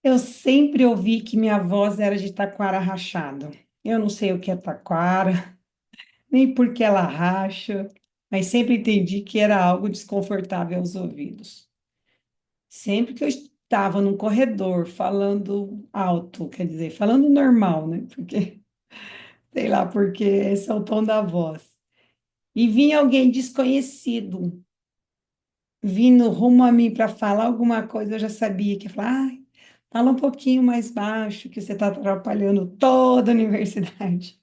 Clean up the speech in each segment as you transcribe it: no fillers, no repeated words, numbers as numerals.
Eu sempre ouvi que minha voz era de taquara rachado. Eu não sei o que é taquara, nem por que ela racha, mas sempre entendi que era algo desconfortável aos ouvidos. Sempre que eu estava num corredor falando alto, quer dizer, falando normal, né? Porque, sei lá, porque esse é o tom da voz. E vinha alguém desconhecido vindo rumo a mim para falar alguma coisa, eu já sabia que ia falar, ah, fala um pouquinho mais baixo, que você está atrapalhando toda a universidade.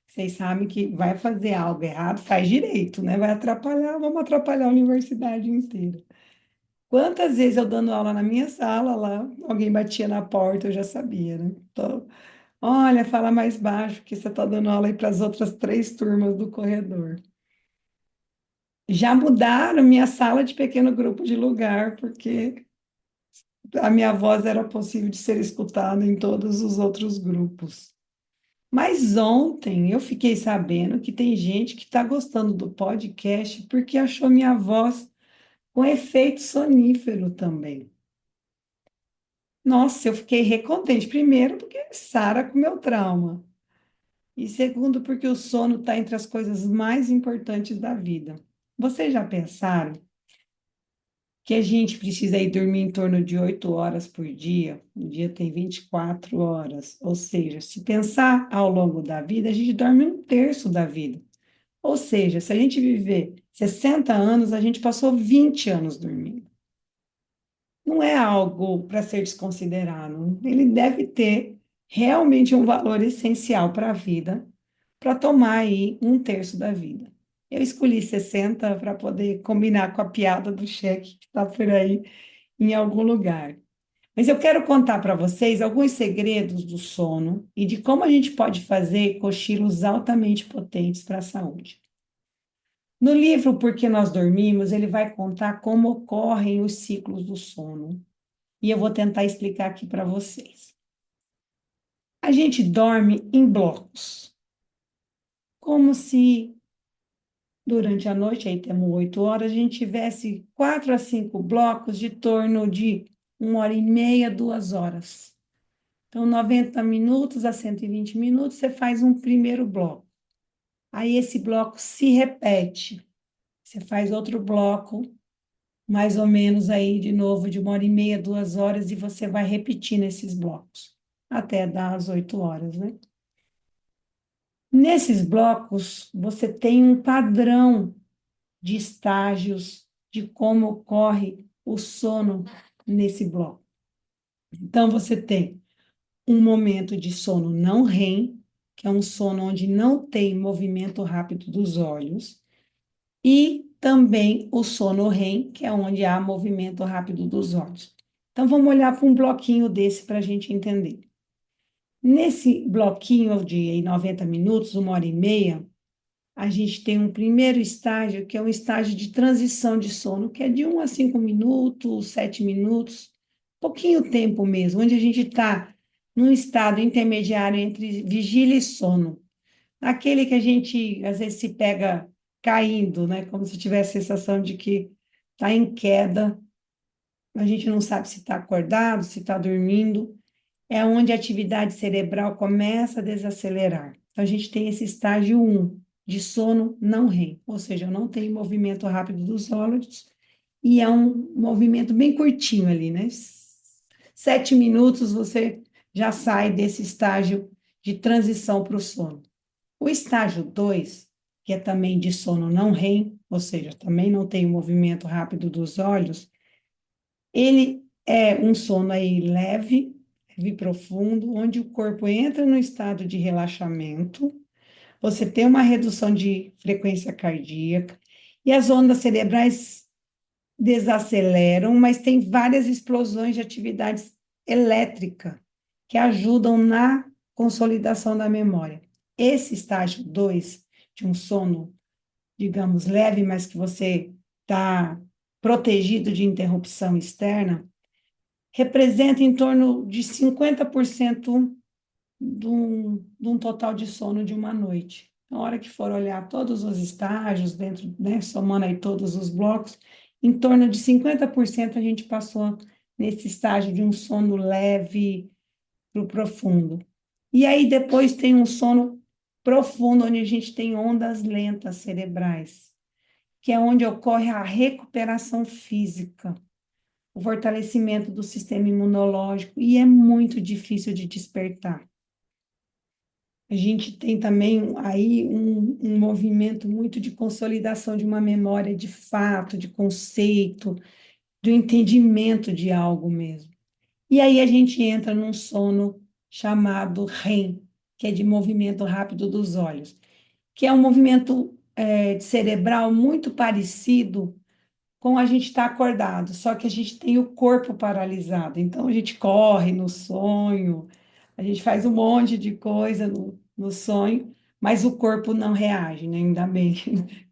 Vocês sabem que vai fazer algo errado, faz direito, né? Vai atrapalhar, vamos atrapalhar a universidade inteira. Quantas vezes eu dando aula na minha sala lá, alguém batia na porta, eu já sabia, né? Então, olha, fala mais baixo, que você está dando aula aí para as outras três turmas do corredor. Já mudaram minha sala de pequeno grupo de lugar, porque a minha voz era possível de ser escutada em todos os outros grupos. Mas ontem eu fiquei sabendo que tem gente que está gostando do podcast porque achou minha voz com efeito sonífero também. Nossa, eu fiquei recontente. Primeiro, porque sara com meu trauma. E segundo, porque o sono está entre as coisas mais importantes da vida. Vocês já pensaram que a gente precisa ir dormir em torno de 8 horas por dia? O dia tem 24 horas. Ou seja, se pensar ao longo da vida, a gente dorme um terço da vida. Ou seja, se a gente viver 60 anos, a gente passou 20 anos dormindo. Não é algo para ser desconsiderado. Ele deve ter realmente um valor essencial para a vida, para tomar aí um terço da vida. Eu escolhi 60 para poder combinar com a piada do cheque que está por aí em algum lugar. Mas eu quero contar para vocês alguns segredos do sono e de como a gente pode fazer cochilos altamente potentes para a saúde. No livro Por que Nós Dormimos, ele vai contar como ocorrem os ciclos do sono. E eu vou tentar explicar aqui para vocês. A gente dorme em blocos, como se durante a noite, aí temos 8 horas, a gente tivesse 4 a 5 blocos de torno de 1 hora e meia, 2 horas. Então, 90 minutos a 120 minutos, você faz um primeiro bloco. Aí esse bloco se repete. Você faz outro bloco, mais ou menos aí de novo, de 1 hora e meia, 2 horas, e você vai repetindo esses blocos, até dar as 8 horas, né? Nesses blocos, você tem um padrão de estágios de como ocorre o sono nesse bloco. Então, você tem um momento de sono não REM, que é um sono onde não tem movimento rápido dos olhos, e também o sono REM, que é onde há movimento rápido dos olhos. Então, vamos olhar para um bloquinho desse para a gente entender. Nesse bloquinho de 90 minutos, 1 hora e meia, a gente tem um primeiro estágio, que é um estágio de transição de sono, que é de 1 a 5 minutos, 7 minutos, pouquinho tempo mesmo, onde a gente está num estado intermediário entre vigília e sono. Aquele que a gente, às vezes, se pega caindo, né? Como se tivesse a sensação de que está em queda, a gente não sabe se está acordado, se está dormindo. É onde a atividade cerebral começa a desacelerar. Então, a gente tem esse estágio 1 de sono não REM, ou seja, eu não tenho movimento rápido dos olhos, e é um movimento bem curtinho ali, né? 7 minutos você já sai desse estágio de transição para o sono. O estágio 2, que é também de sono não REM, ou seja, também não tem o movimento rápido dos olhos, ele é um sono aí leve, leve e profundo, onde o corpo entra no estado de relaxamento, você tem uma redução de frequência cardíaca e as ondas cerebrais desaceleram, mas tem várias explosões de atividade elétrica que ajudam na consolidação da memória. Esse estágio 2 de um sono, digamos, leve, mas que você está protegido de interrupção externa, representa em torno de 50% de um total de sono de uma noite. Na hora que for olhar todos os estágios, dentro, né, somando aí todos os blocos, em torno de 50% a gente passou nesse estágio de um sono leve para o profundo. E aí depois tem um sono profundo, onde a gente tem ondas lentas cerebrais, que é onde ocorre a recuperação física, o fortalecimento do sistema imunológico, e é muito difícil de despertar. A gente tem também aí um movimento muito de consolidação de uma memória de fato, de conceito, do entendimento de algo mesmo. E aí a gente entra num sono chamado REM, que é de movimento rápido dos olhos, que é um movimento cerebral muito parecido com a gente estar acordado, só que a gente tem o corpo paralisado. Então a gente corre no sonho, a gente faz um monte de coisa no sonho, mas o corpo não reage, né? Ainda bem,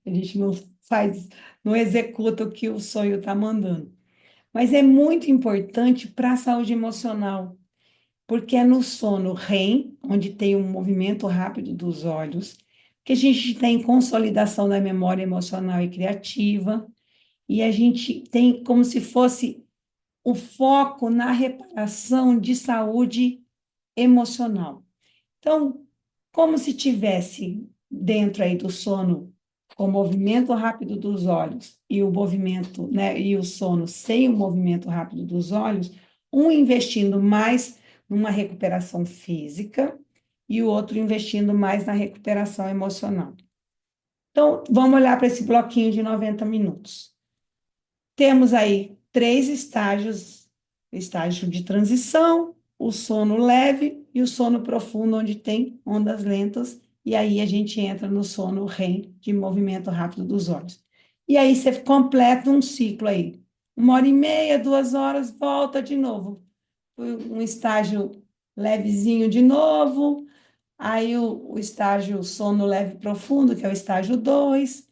a gente não faz, não executa o que o sonho está mandando. Mas é muito importante para a saúde emocional, porque é no sono REM, onde tem um movimento rápido dos olhos, que a gente tem consolidação da memória emocional e criativa, e a gente tem como se fosse o foco na reparação de saúde emocional. Então, como se tivesse dentro aí do sono o movimento rápido dos olhos e o movimento, né, e o sono sem o movimento rápido dos olhos, um investindo mais numa recuperação física e o outro investindo mais na recuperação emocional. Então, vamos olhar para esse bloquinho de 90 minutos. Temos aí 3 estágios: estágio de transição, o sono leve e o sono profundo, onde tem ondas lentas, e aí a gente entra no sono REM, de movimento rápido dos olhos. E aí você completa um ciclo aí. 1h30, 2 horas, volta de novo. Um estágio levezinho de novo, aí o estágio sono leve profundo, que é o estágio 2,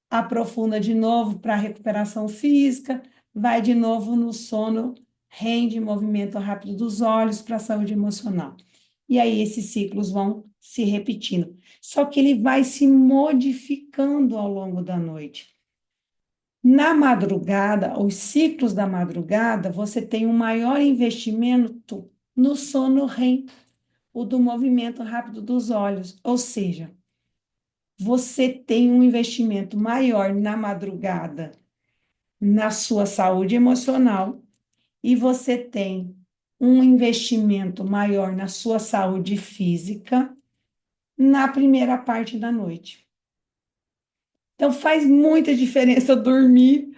aprofunda de novo para a recuperação física, vai de novo no sono, rende movimento rápido dos olhos para a saúde emocional. E aí esses ciclos vão se repetindo. Só que ele vai se modificando ao longo da noite. Na madrugada, os ciclos da madrugada, você tem um maior investimento no sono REM, o do movimento rápido dos olhos, ou seja, você tem um investimento maior na madrugada na sua saúde emocional e você tem um investimento maior na sua saúde física na primeira parte da noite. Então faz muita diferença dormir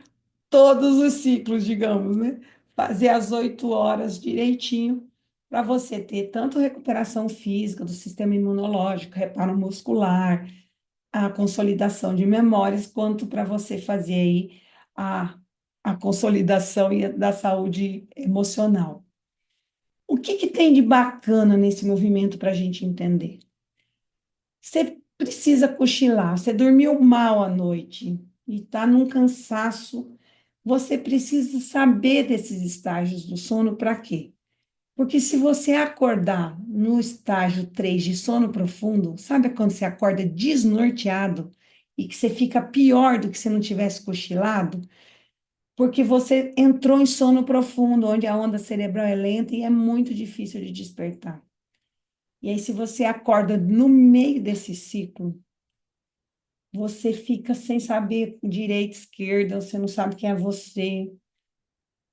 todos os ciclos, digamos, né? Fazer as 8 horas direitinho para você ter tanto recuperação física do sistema imunológico, reparo muscular, a consolidação de memórias, quanto para você fazer aí a consolidação da saúde emocional. O que tem de bacana nesse movimento para a gente entender? Você precisa cochilar, você dormiu mal à noite e está num cansaço, você precisa saber desses estágios do sono para quê? Porque se você acordar no estágio 3 de sono profundo, sabe quando você acorda desnorteado e que você fica pior do que se não tivesse cochilado? Porque você entrou em sono profundo, onde a onda cerebral é lenta e é muito difícil de despertar. E aí, se você acorda no meio desse ciclo, você fica sem saber direita, esquerda, você não sabe quem é você,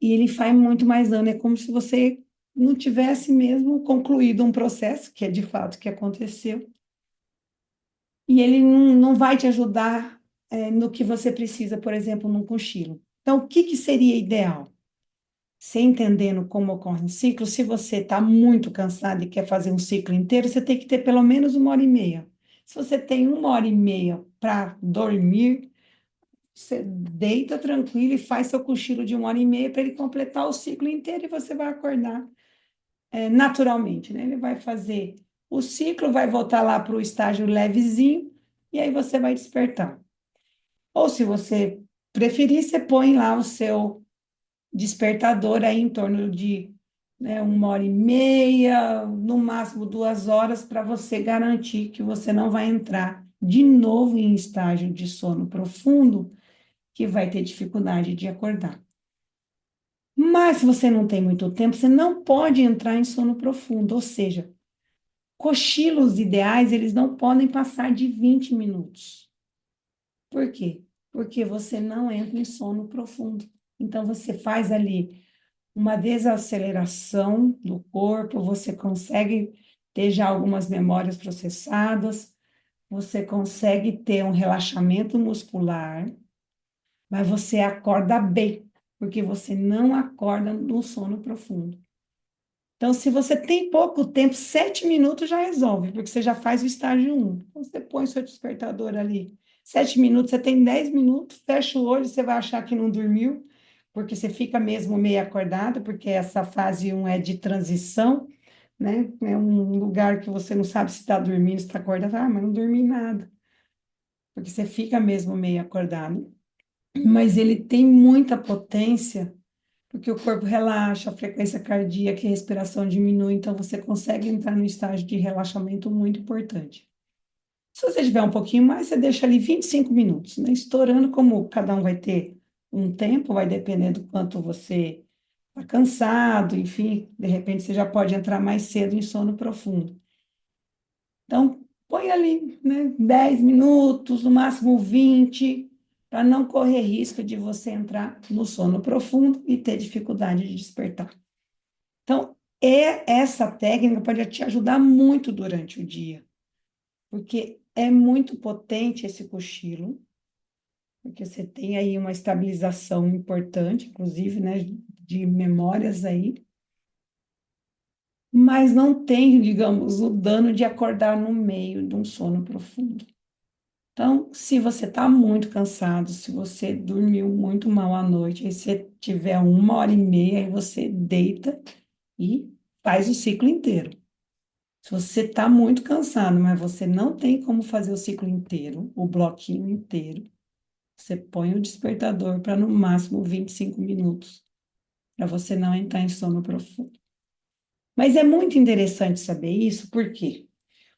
e ele faz muito mais dano. É como se você não tivesse mesmo concluído um processo, que é de fato o que aconteceu, e ele não vai te ajudar no que você precisa, por exemplo, num cochilo. Então, o que seria ideal? Você entendendo como ocorre um ciclo, se você está muito cansado e quer fazer um ciclo inteiro, você tem que ter pelo menos 1h30. Se você tem 1h30 para dormir, você deita tranquilo e faz seu cochilo de 1h30 para ele completar o ciclo inteiro e você vai acordar naturalmente, né? Ele vai fazer o ciclo, vai voltar lá para o estágio levezinho e aí você vai despertar. Ou se você preferir, você põe lá o seu despertador aí em torno de 1h30, no máximo 2 horas, para você garantir que você não vai entrar de novo em estágio de sono profundo, que vai ter dificuldade de acordar. Mas se você não tem muito tempo, você não pode entrar em sono profundo, ou seja, cochilos ideais, eles não podem passar de 20 minutos. Por quê? Porque você não entra em sono profundo. Então, você faz ali uma desaceleração do corpo, você consegue ter já algumas memórias processadas, você consegue ter um relaxamento muscular, mas você acorda bem, porque você não acorda no sono profundo. Então, se você tem pouco tempo, 7 minutos já resolve, porque você já faz o estágio 1. Então, você põe seu despertador ali. 7 minutos, você tem 10 minutos, fecha o olho, você vai achar que não dormiu, porque você fica mesmo meio acordado, porque essa fase 1 é de transição, né? É um lugar que você não sabe se está dormindo, se está acordado. Ah, mas não dormi nada, porque você fica mesmo meio acordado. Mas ele tem muita potência porque o corpo relaxa, a frequência cardíaca e a respiração diminui, então você consegue entrar no estágio de relaxamento muito importante. Se você tiver um pouquinho mais, você deixa ali 25 minutos, né? Estourando, como cada um vai ter um tempo, vai depender do quanto você está cansado, enfim, de repente você já pode entrar mais cedo em sono profundo. Então, põe ali, né, 10 minutos, no máximo 20, para não correr risco de você entrar no sono profundo e ter dificuldade de despertar. Então, essa técnica pode te ajudar muito durante o dia, porque é muito potente esse cochilo, porque você tem aí uma estabilização importante, inclusive, né, de memórias aí, mas não tem, digamos, o dano de acordar no meio de um sono profundo. Então, se você está muito cansado, se você dormiu muito mal à noite, aí você tiver 1 hora e meia, aí você deita e faz o ciclo inteiro. Se você está muito cansado, mas você não tem como fazer o ciclo inteiro, o bloquinho inteiro, você põe o despertador para no máximo 25 minutos, para você não entrar em sono profundo. Mas é muito interessante saber isso, por quê?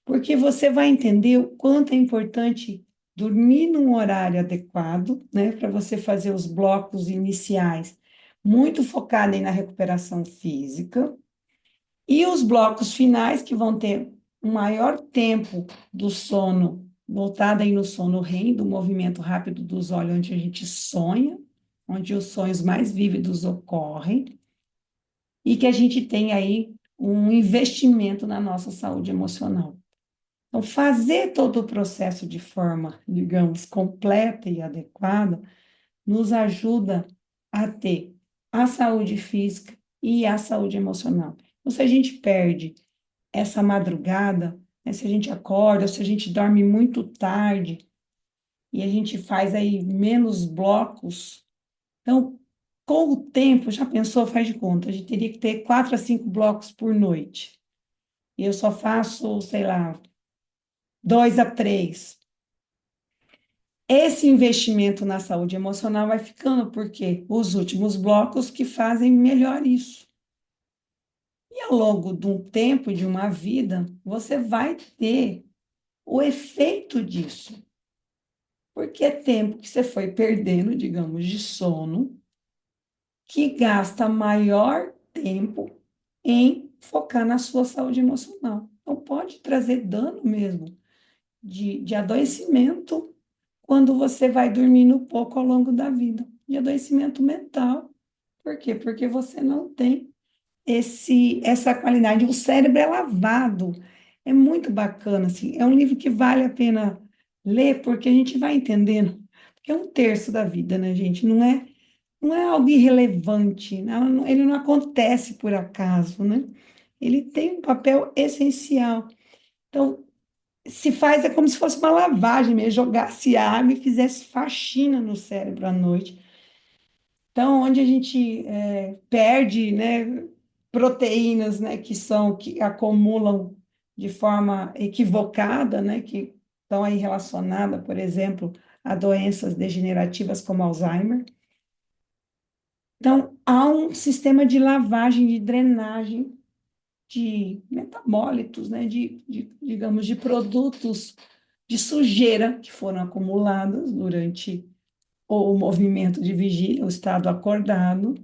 Porque você vai entender o quanto é importante dormir num horário adequado, né, para você fazer os blocos iniciais, muito focado aí na recuperação física, e os blocos finais, que vão ter um maior tempo do sono, voltado aí no sono REM, do movimento rápido dos olhos, onde a gente sonha, onde os sonhos mais vívidos ocorrem, e que a gente tem aí um investimento na nossa saúde emocional. Então, fazer todo o processo de forma, digamos, completa e adequada, nos ajuda a ter a saúde física e a saúde emocional. Então, se a gente perde essa madrugada, né, se a gente acorda, ou se a gente dorme muito tarde e a gente faz aí menos blocos, então, com o tempo, já pensou, faz de conta, a gente teria que ter 4 a 5 blocos por noite. E eu só faço, sei lá, 2 a 3. Esse investimento na saúde emocional vai ficando, porque os últimos blocos que fazem melhor isso. E ao longo de um tempo, de uma vida, você vai ter o efeito disso. Porque é tempo que você foi perdendo, digamos, de sono, que gasta maior tempo em focar na sua saúde emocional. Então, pode trazer dano mesmo de adoecimento quando você vai dormindo pouco ao longo da vida, de adoecimento mental. Por quê? Porque você não tem essa qualidade. O cérebro é lavado. É muito bacana, assim. É um livro que vale a pena ler, porque a gente vai entendendo. Porque é um terço da vida, né, gente? Não é algo irrelevante, ele não acontece por acaso, né? Ele tem um papel essencial. Então, se faz, é como se fosse uma lavagem mesmo, jogasse água e fizesse faxina no cérebro à noite. Então, onde a gente perde, né, proteínas, né, que acumulam de forma equivocada, né, que estão aí relacionadas, por exemplo, a doenças degenerativas como Alzheimer. Então, há um sistema de lavagem, de drenagem de metabólitos, né, digamos, de produtos de sujeira que foram acumulados durante o movimento de vigília, o estado acordado,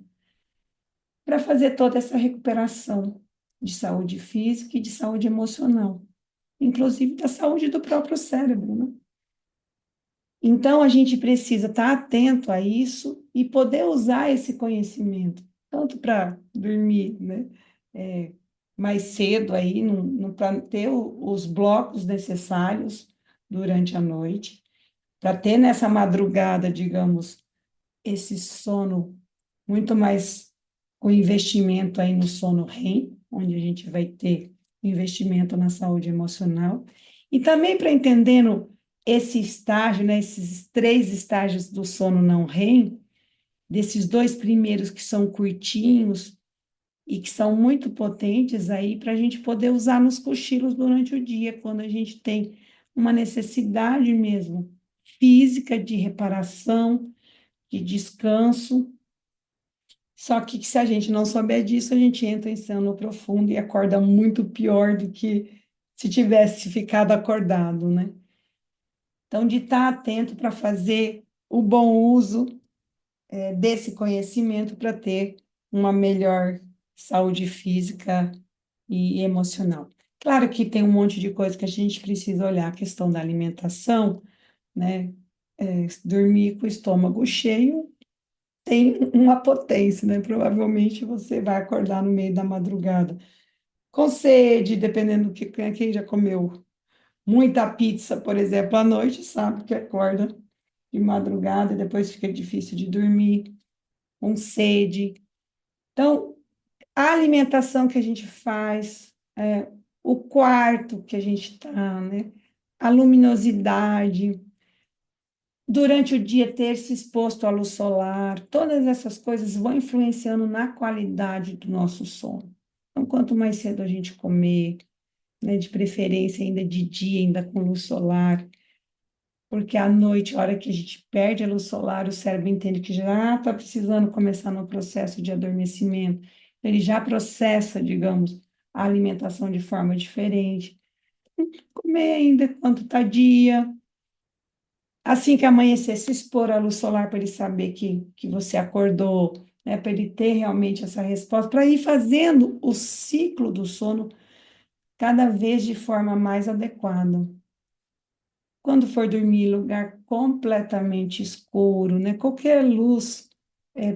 para fazer toda essa recuperação de saúde física e de saúde emocional, inclusive da saúde do próprio cérebro, né? Então, a gente precisa estar atento a isso e poder usar esse conhecimento, tanto para dormir, né, é, mais cedo aí, para ter os blocos necessários durante a noite, para ter nessa madrugada, digamos, esse sono muito mais com investimento aí no sono REM, onde a gente vai ter investimento na saúde emocional, e também para entendendo esse estágio, né, esses 3 estágios do sono não REM, desses 2 primeiros que são curtinhos e que são muito potentes aí para a gente poder usar nos cochilos durante o dia, quando a gente tem uma necessidade mesmo física de reparação, de descanso. Só que se a gente não souber disso, a gente entra em sono profundo e acorda muito pior do que se tivesse ficado acordado, né? Então, de estar atento para fazer o bom uso desse conhecimento para ter uma melhor saúde física e emocional. Claro que tem um monte de coisa que a gente precisa olhar, a questão da alimentação, né? Dormir com o estômago cheio tem uma potência, né? Provavelmente você vai acordar no meio da madrugada com sede, dependendo do que quem já comeu muita pizza, por exemplo, à noite, sabe que acorda de madrugada e depois fica difícil de dormir, com sede. Então, a alimentação que a gente faz, o quarto que a gente está, né? A luminosidade, durante o dia ter se exposto à luz solar, todas essas coisas vão influenciando na qualidade do nosso sono. Então, quanto mais cedo a gente comer, né, de preferência ainda de dia, ainda com luz solar, porque à noite, a hora que a gente perde a luz solar, o cérebro entende que já está precisando começar no processo de adormecimento. Ele já processa, digamos, a alimentação de forma diferente. Comer ainda enquanto está dia, assim que amanhecer, se expor à luz solar para ele saber que você acordou, né, para ele ter realmente essa resposta, para ir fazendo o ciclo do sono cada vez de forma mais adequada. Quando for dormir em lugar completamente escuro, né, qualquer luz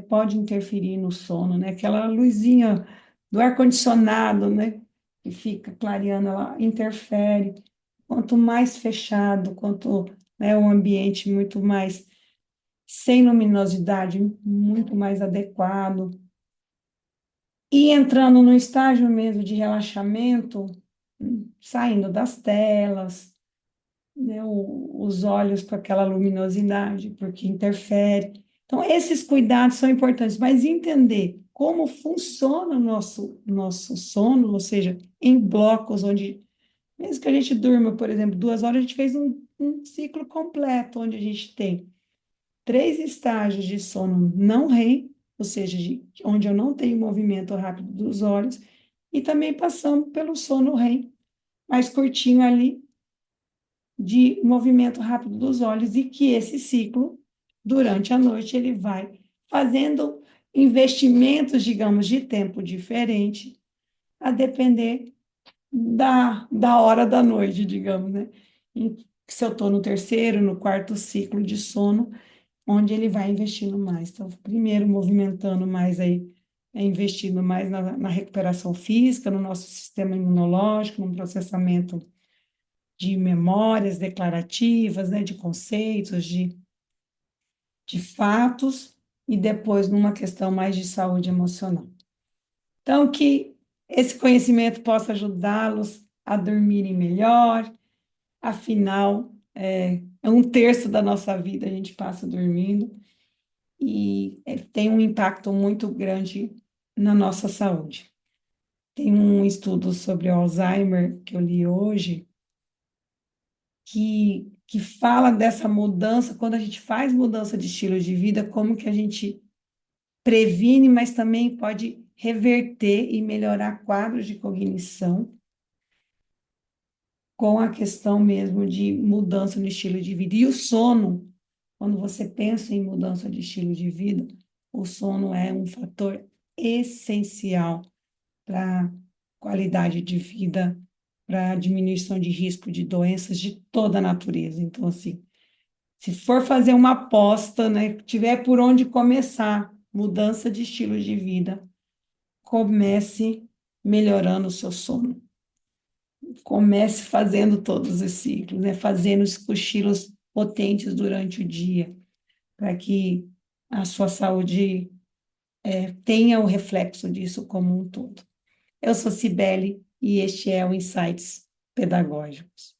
pode interferir no sono, né, aquela luzinha do ar-condicionado, né, que fica clareando, ela interfere. Quanto mais fechado, quanto, né, um ambiente muito mais sem luminosidade, muito mais adequado. E entrando no estágio mesmo de relaxamento, saindo das telas, né, os olhos com aquela luminosidade, porque interfere. Então, esses cuidados são importantes, mas entender como funciona o nosso sono, ou seja, em blocos, onde, mesmo que a gente durma, por exemplo, 2 horas, a gente fez um ciclo completo, onde a gente tem 3 estágios de sono não REM, ou seja, onde eu não tenho movimento rápido dos olhos, e também passamos pelo sono REM, mais curtinho ali, de movimento rápido dos olhos, e que esse ciclo, durante a noite, ele vai fazendo investimentos, digamos, de tempo diferente, a depender da hora da noite, digamos, né? Se eu estou no terceiro, no quarto ciclo de sono, onde ele vai investindo mais. Então, primeiro, movimentando mais aí, investindo mais na recuperação física, no nosso sistema imunológico, no processamento de memórias declarativas, né, de conceitos, de fatos, e depois numa questão mais de saúde emocional. Então, que esse conhecimento possa ajudá-los a dormirem melhor, afinal, é 1/3 da nossa vida a gente passa dormindo, e tem um impacto muito grande na nossa saúde. Tem um estudo sobre o Alzheimer que eu li hoje, que fala dessa mudança, quando a gente faz mudança de estilo de vida, como que a gente previne, mas também pode reverter e melhorar quadros de cognição com a questão mesmo de mudança no estilo de vida. E o sono, quando você pensa em mudança de estilo de vida, o sono é um fator essencial para qualidade de vida, para diminuição de risco de doenças de toda a natureza. Então, assim, se for fazer uma aposta, né, tiver por onde começar, mudança de estilo de vida, comece melhorando o seu sono. Comece fazendo todos os ciclos, né, fazendo os cochilos potentes durante o dia, para que a sua saúde tenha o reflexo disso como um todo. Eu sou Cibele e este é o Insights Pedagógicos.